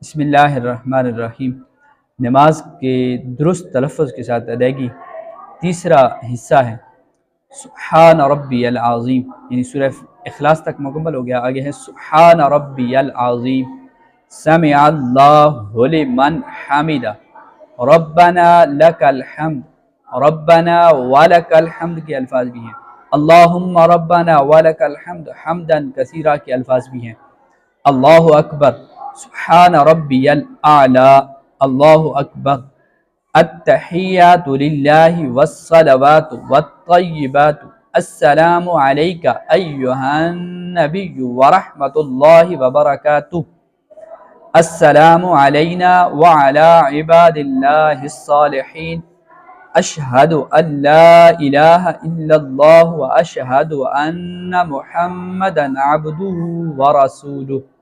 बिस्मिल्लाहिर्रहमानिर्रहीम। नमाज के दुरुस्त तलफ़्फ़ुज़ के साथ अदायगी तीसरा हिस्सा है सुब्हान रब्बियल आज़ीम, यानी सूरह इखलास तक मुकम्मल हो गया। आगे है सुब्हान रब्बियल आज़ीम, समिअल्लाहु लिमन हमिदा, रब्बना लकल हम्द, रब्बना वलकल हम्द के अल्फाज भी हैं। अल्लाहुम्मा रब्बना वलकल हम्द हम्दन कसीरा के अल्फाज भी हैं। अल्लाहु अकबर, सुब्हान रब्बियल आला, अल्लाहु अकबर। अत्तहियातु लिल्लाहि वस्सलवातु वत्तय्यिबातु, अस्सलामु अलैका अय्युहन नबिय्यु व रहमतुल्लाहि व बरकातुहू, अस्सलामु अलैना व अला इबादिल्लाहिस सालिहीन, अशहदु अल्ला इलाहा इल्लल्लाहु व अशहदु अन्ना मुहम्मदन अब्दुहु व रसूलुहु।